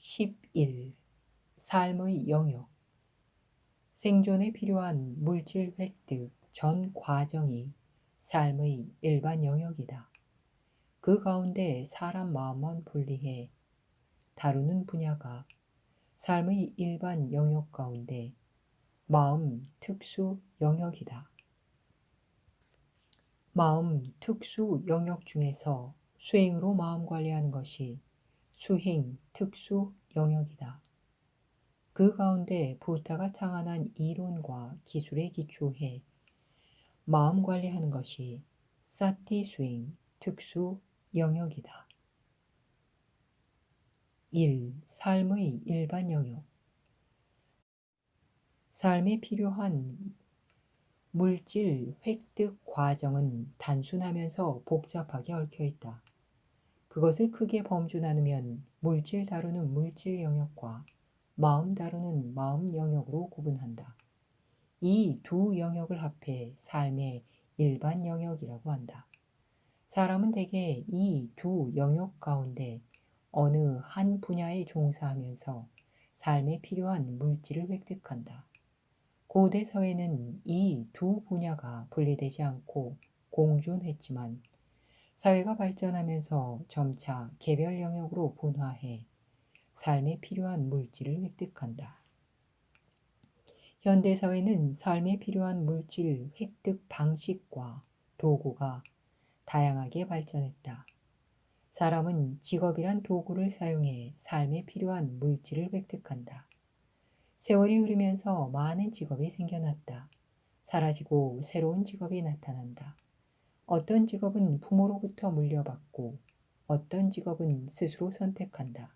11. 삶의 영역. 생존에 필요한 물질 획득 전 과정이 삶의 일반 영역이다. 그 가운데 사람 마음만 분리해 다루는 분야가 삶의 일반 영역 가운데 마음 특수 영역이다. 마음 특수 영역 중에서 수행으로 마음 관리하는 것이 수행 특수 영역이다. 그 가운데 부다가 창안한 이론과 기술에 기초해 마음 관리하는 것이 사티 수행 특수 영역이다. 1. 삶의 일반 영역. 삶에 필요한 물질 획득 과정은 단순하면서 복잡하게 얽혀 있다. 그것을 크게 범주 나누면 물질 다루는 물질 영역과 마음 다루는 마음 영역으로 구분한다. 이 두 영역을 합해 삶의 일반 영역이라고 한다. 사람은 대개 이 두 영역 가운데 어느 한 분야에 종사하면서 삶에 필요한 물질을 획득한다. 고대 사회는 이 두 분야가 분리되지 않고 공존했지만 사회가 발전하면서 점차 개별 영역으로 분화해 삶에 필요한 물질을 획득한다. 현대사회는 삶에 필요한 물질 획득 방식과 도구가 다양하게 발전했다. 사람은 직업이란 도구를 사용해 삶에 필요한 물질을 획득한다. 세월이 흐르면서 많은 직업이 생겨났다. 사라지고 새로운 직업이 나타난다. 어떤 직업은 부모로부터 물려받고 어떤 직업은 스스로 선택한다.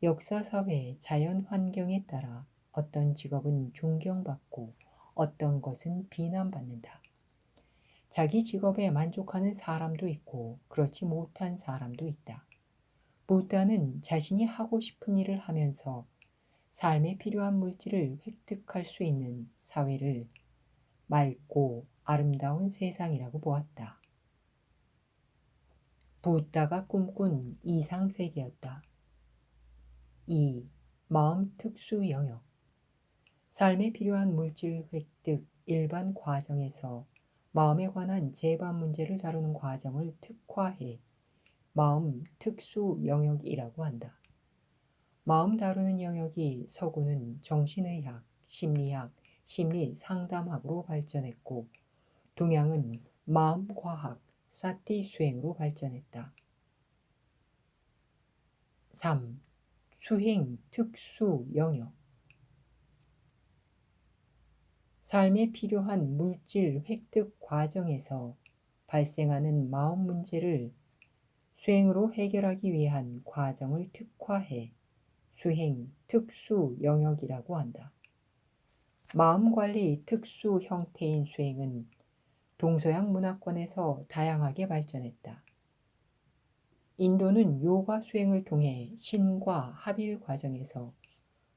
역사, 사회, 자연 환경에 따라 어떤 직업은 존경받고 어떤 것은 비난받는다. 자기 직업에 만족하는 사람도 있고 그렇지 못한 사람도 있다. 부다는 자신이 하고 싶은 일을 하면서 삶에 필요한 물질을 획득할 수 있는 사회를 맑고 아름다운 세상이라고 보았다. 부다가 꿈꾼 이상세계였다. 2. 마음 특수 영역. 삶에 필요한 물질 획득 일반 과정에서 마음에 관한 재반 문제를 다루는 과정을 특화해 마음 특수 영역이라고 한다. 마음 다루는 영역이 서구는 정신의학, 심리학, 심리상담학으로 발전했고 동양은 마음과학, 사티 수행으로 발전했다. 3. 수행 특수 영역. 삶에 필요한 물질 획득 과정에서 발생하는 마음 문제를 수행으로 해결하기 위한 과정을 특화해 수행 특수 영역이라고 한다. 마음관리 특수 형태인 수행은 동서양 문화권에서 다양하게 발전했다. 인도는 요가 수행을 통해 신과 합일 과정에서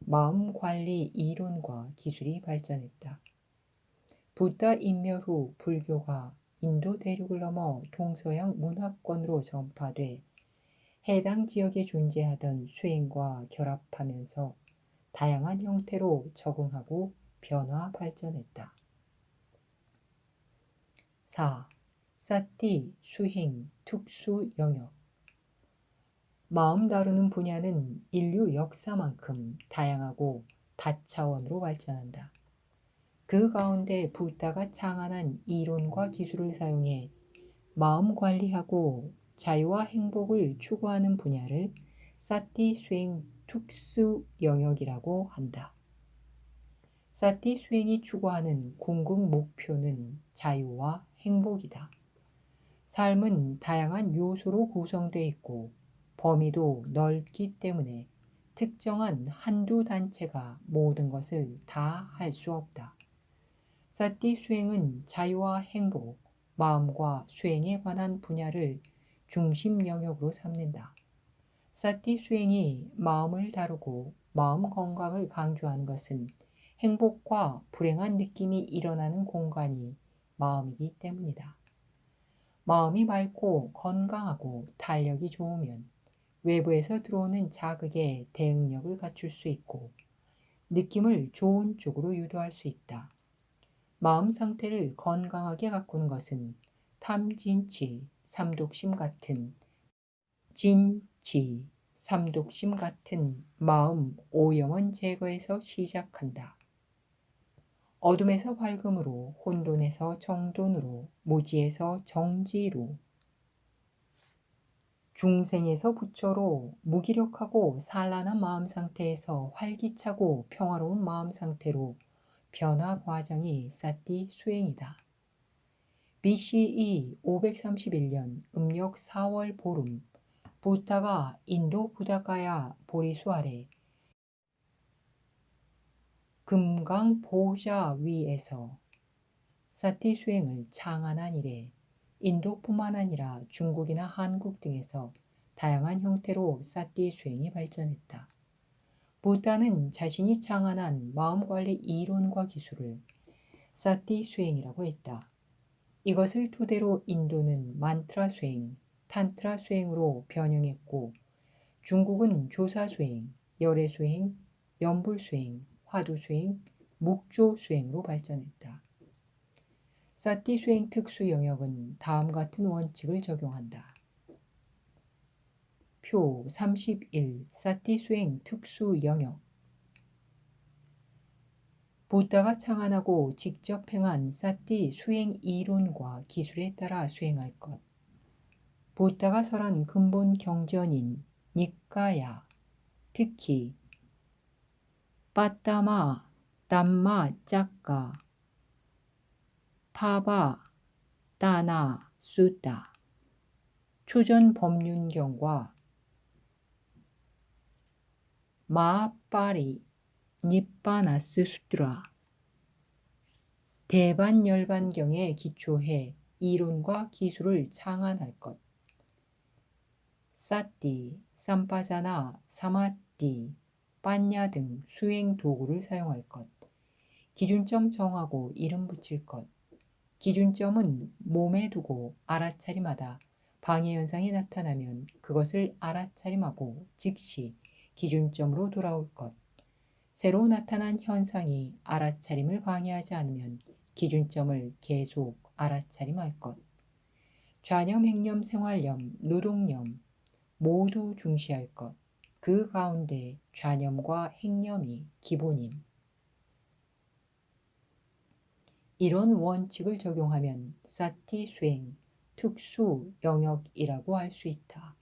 마음관리 이론과 기술이 발전했다. 부다 인멸 후 불교가 인도 대륙을 넘어 동서양 문화권으로 전파돼 해당 지역에 존재하던 수행과 결합하면서 다양한 형태로 적응하고 변화 발전했다. 4. 사티 수행 특수 영역. 마음 다루는 분야는 인류 역사만큼 다양하고 다차원으로 발전한다. 그 가운데 부다가 창안한 이론과 기술을 사용해 마음 관리하고 자유와 행복을 추구하는 분야를 사티 수행 특수 영역이라고 한다. 사티 수행이 추구하는 궁극 목표는 자유와 행복이다. 삶은 다양한 요소로 구성되어 있고 범위도 넓기 때문에 특정한 한두 단체가 모든 것을 다 할 수 없다. 사티 수행은 자유와 행복, 마음과 수행에 관한 분야를 중심 영역으로 삼는다. 사티 수행이 마음을 다루고 마음 건강을 강조하는 것은 행복과 불행한 느낌이 일어나는 공간이 마음이기 때문이다. 마음이 맑고 건강하고 탄력이 좋으면 외부에서 들어오는 자극에 대응력을 갖출 수 있고 느낌을 좋은 쪽으로 유도할 수 있다. 마음 상태를 건강하게 가꾸는 것은 탐진치, 삼독심 같은 진치, 삼독심 같은 마음 오염원 제거에서 시작한다. 어둠에서 밝음으로, 혼돈에서 정돈으로, 무지에서 정지로, 중생에서 부처로, 무기력하고 산란한 마음 상태에서 활기차고 평화로운 마음 상태로 변화 과정이 사티 수행이다. BCE 531년 음력 4월 보름, 부타가 인도 부다가야 보리수 아래 금강 보좌 위에서 사티 수행을 창안한 이래 인도뿐만 아니라 중국이나 한국 등에서 다양한 형태로 사티 수행이 발전했다. 부타는 자신이 창안한 마음관리 이론과 기술을 사티 수행이라고 했다. 이것을 토대로 인도는 만트라 수행, 탄트라 수행으로 변형했고 중국은 조사 수행, 열애 수행, 연불 수행, 화두 수행, 묵조 수행으로 발전했다. 사티 수행 특수 영역은 다음 같은 원칙을 적용한다. 표 31 사티 수행 특수 영역 부다가 창안하고 직접 행한 사티 수행 이론과 기술에 따라 수행할 것. 부다가 설한 근본 경전인 니까야, 특히 빠따마, 담마, 짝가, 파바, 따나, 수다, 초전 법륜경과 마빠리, 니빠나스 수트라, 대반열반경에 기초해 이론과 기술을 창안할 것. 사띠, 삼파사나, 사마띠, 빠냐 등 수행 도구를 사용할 것. 기준점 정하고 이름 붙일 것. 기준점은 몸에 두고 알아차림하다 방해 현상이 나타나면 그것을 알아차림하고 즉시 기준점으로 돌아올 것. 새로 나타난 현상이 알아차림을 방해하지 않으면 기준점을 계속 알아차림할 것. 좌념, 행념, 생활념, 노동념 모두 중시할 것. 그 가운데 좌념과 행념이 기본인. 이런 원칙을 적용하면 사티 수행 특수 영역이라고 할 수 있다.